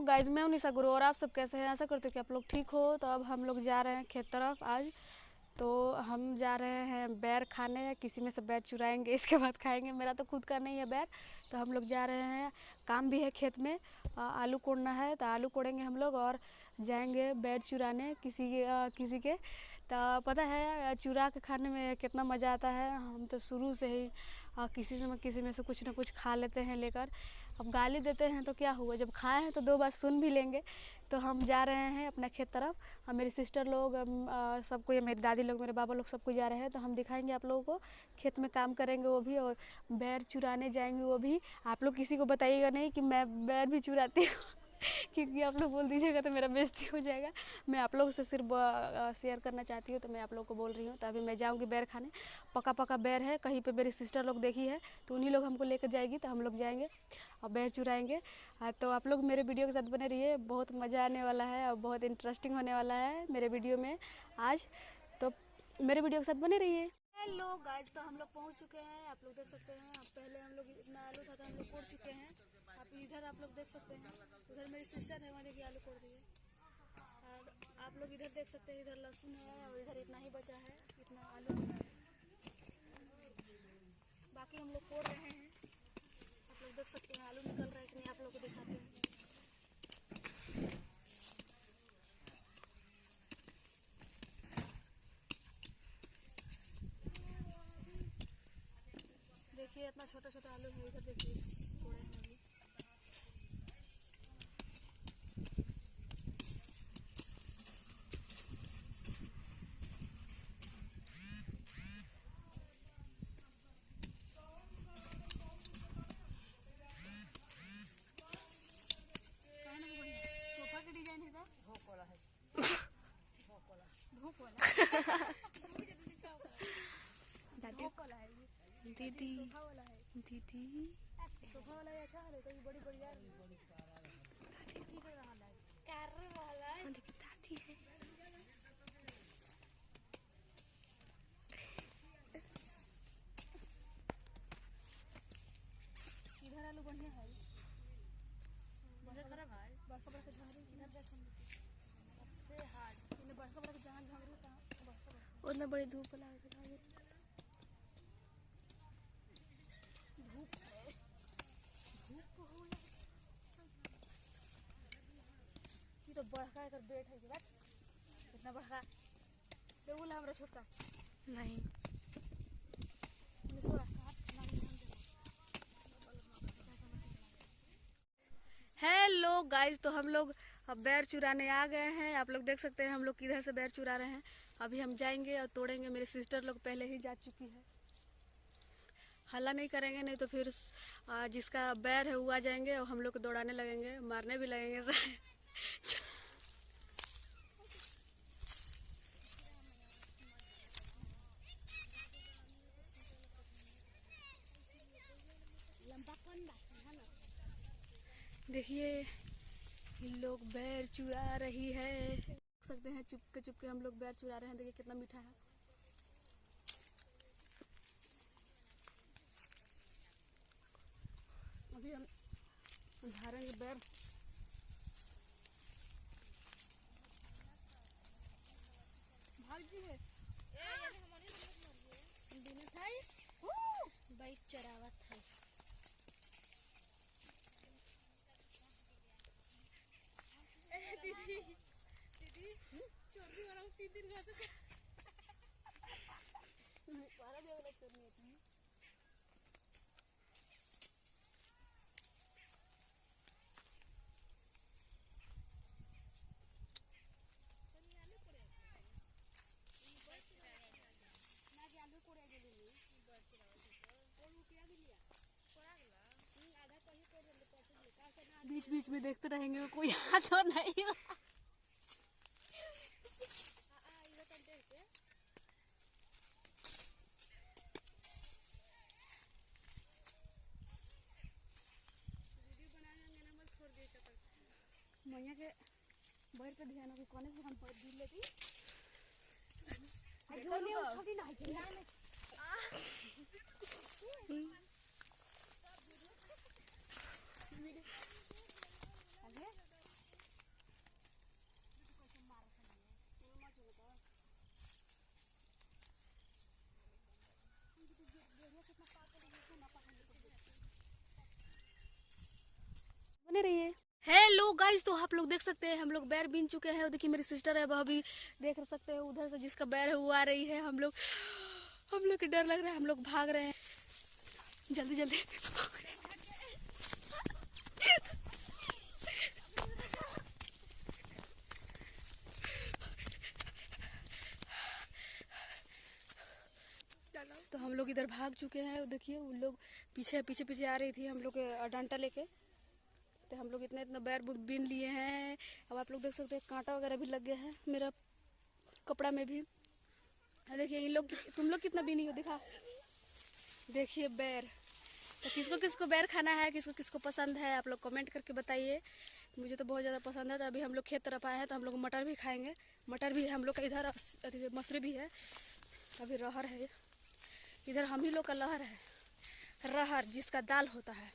Guys, मैं हूं निशा गुरु और आप सब कैसे हैं। आशा करते हो कि आप लोग ठीक हो। तो अब हम लोग जा रहे हैं खेत तरफ आज। तो हम जा रहे हैं बैर खाने, किसी में से बैर चुराएंगे, इसके बाद खाएंगे। मेरा तो खुद का नहीं है बैर, तो हम लोग जा रहे हैं। काम भी है खेत में, आलू कोड़ना है, तो आलू कोड़ेंगे हम लोग और जाएंगे बैर चुराने किसी के। तो पता है चुरा के खाने में कितना मज़ा आता है। हम तो शुरू से ही किसी में से कुछ ना कुछ खा लेते हैं लेकर। अब गाली देते हैं तो क्या हुआ, जब खाए हैं तो दो बात सुन भी लेंगे। तो हम जा रहे हैं अपना खेत तरफ, और मेरी सिस्टर लोग सबको, या मेरी दादी लोग, मेरे बाबा लोग, सबको जा रहे हैं। तो हम दिखाएंगे आप लोगों को, खेत में काम करेंगे वो भी, और बैर चुराने जाएंगे वो भी। आप लोग किसी को बताइएगा नहीं कि मैं बैर भी चुराती हूँ क्योंकि आप लोग बोल दीजिएगा तो मेरा बेइज्जती हो जाएगा। मैं आप लोगों से सिर्फ शेयर करना चाहती हूँ, तो मैं आप लोग को बोल रही हूँ। तो अभी मैं जाऊँगी बैर खाने। पका पका बैर है, कहीं पे मेरी सिस्टर लोग देखी है तो उन्हीं लोग हमको लेकर जाएगी। तो हम लोग जाएंगे और बैर चुराएंगे। तो आप लोग मेरे वीडियो के साथ बने रहिए, बहुत मज़ा आने वाला है और बहुत इंटरेस्टिंग होने वाला है मेरे वीडियो में आज। तो मेरे वीडियो के साथ बने रहिए। हेलो गाइस, तो हम लोग पहुंच चुके हैं। आप लोग देख सकते हैं, अब पहले हम लोग इतना आलू था तो हम लोग कोड़ चुके हैं। इधर आप लोग देख सकते हैं, उधर मेरी सिस्टर है, वहाँ देखिए आलू कोड़ रही है। और आप लोग इधर देख सकते हैं, इधर लहसुन है और इधर इतना ही बचा है, इतना आलू। बाकी हम लोग कोड़ रहे हैं। आप लोग देख सकते हैं आलू निकल रहा है कि नहीं, आप लोग को दिखाते हैं। देखिए इतना छोटा छोटा आलू है, इधर देखिए कोड़े हैं अभी। सोफा के डिजाइन है, दीदी दीदी सोफा वाला अच्छा है, तो ये बड़ी बढ़िया है। की कर रहा है, कर वाला है, देखिए दादी है। इधर आलू बढ़िया है, बड़ा खराब है, बड़का बड़का झाड़ी इधर जा सबसे हार्ड, इन्हें बड़का बड़का जहां झाड़ी था उतना बड़ी धूप लगा के तो बड़का एक बेट है बात, इतना बड़का देवला हमरा छोटा नहीं। हेलो गाइज, तो हम लोग अब बैर चुराने आ गए हैं। आप लोग देख सकते हैं हम लोग किधर से बैर चुरा रहे हैं। अभी हम जाएंगे और तोड़ेंगे। मेरी सिस्टर लोग पहले ही जा चुकी है। हल्ला नहीं करेंगे, नहीं तो फिर जिसका बैर है वो आ जाएंगे और हम लोग को दौड़ाने लगेंगे, मारने भी लगेंगे देखिए इन लोग बैर चुरा रही है, देख सकते हैं चुपके चुपके हम लोग बैर चुरा रहे हैं। देखिए कितना मीठा है। अभी हम झाड़ेंगे बैर। भाग है बाइक चरावत है। दीदी दीदी चोरी वाला 3 दिन का तो सारा जगह चोरी होती है। बीच बीच में देखते रहेंगे कोई हाथ तो नहीं। मैया के बैठ पे ध्यान को कोने से हम पर दिल लेती छोटी ना तो गाइस तो आप लोग देख सकते हैं हम लोग बैर बीन चुके हैं। देखिए मेरी सिस्टर है, वह अभी देख सकते हैं उधर से जिसका बैर है वो आ रही है। हम लोग को डर लग रहा है, हम लोग भाग रहे हैं जल्दी जल्दी। तो हम लोग इधर भाग चुके हैं। देखिए उन लोग पीछे पीछे पीछे आ रही थी हम लोग के डंडा लेके। तो हम लोग इतना बैर बीन लिए हैं। अब आप लोग देख सकते हैं कांटा वगैरह भी लग गया है मेरा कपड़ा में भी। देखिए इन लोग, तुम लोग कितना बीनी हो दिखा। देखिए बैर, तो किसको किसको बैर खाना है, किसको किसको पसंद है आप लोग कमेंट करके बताइए। मुझे तो बहुत ज़्यादा पसंद है। तो अभी हम लोग खेत तरफ आए हैं तो हम लोग मटर भी खाएंगे। मटर भी है हम लोग का इधर, मसूरी भी है, अभी रहर है इधर। हम ही लोग का लहर है, रहर जिसका दाल होता है।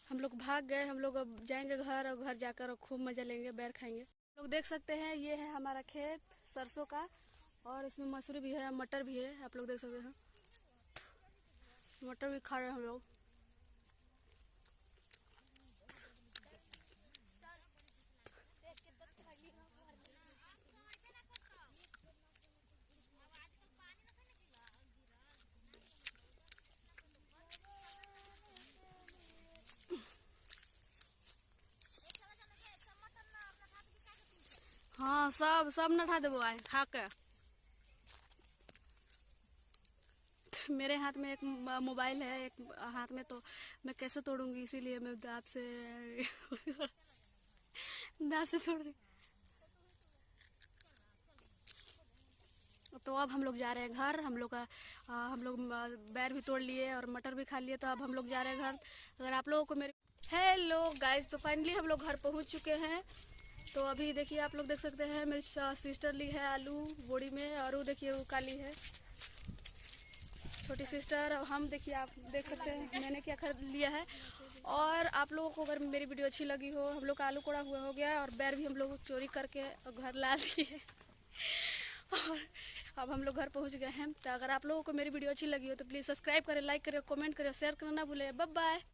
हम लोग भाग गए, हम लोग अब जाएंगे घर और घर जाकर और खूब मज़ा लेंगे, बैर खाएंगे। लोग देख सकते हैं ये है हमारा खेत सरसों का, और इसमें मसूरी भी है, मटर भी है। आप लोग देख सकते हैं मटर भी खा रहे हैं हम लोग। हाँ सब सब न उठा देबो आज खा के। मेरे हाथ में एक मोबाइल है, एक हाथ में, तो मैं कैसे तोड़ूंगी, इसीलिए मैं दांत से तोड़ दी। तो अब हम लोग जा रहे हैं घर। हम लोग का हम लोग बैर भी तोड़ लिए और मटर भी खा लिए। तो अब हम लोग जा रहे हैं घर। अगर आप लोगों को मेरे हेलो गाइस, तो फाइनली हम लोग घर पहुंच चुके हैं। तो अभी देखिए आप लोग देख सकते हैं मेरी सिस्टर ली है आलू बोड़ी में, और वो देखिए वो काली है छोटी सिस्टर। और हम देखिए आप देख सकते हैं मैंने क्या खरीद लिया है। और आप लोगों को अगर मेरी वीडियो अच्छी लगी हो, हम लोग का आलू कोड़ा हुआ हो गया और बैर भी हम लोग चोरी करके घर ला लिए और अब हम लोग घर पहुंच गए हैं। तो अगर आप लोगों को मेरी वीडियो अच्छी लगी हो तो प्लीज़ सब्सक्राइब करें, लाइक करें, कमेंट करें, शेयर करना ना भूलें। Bye bye.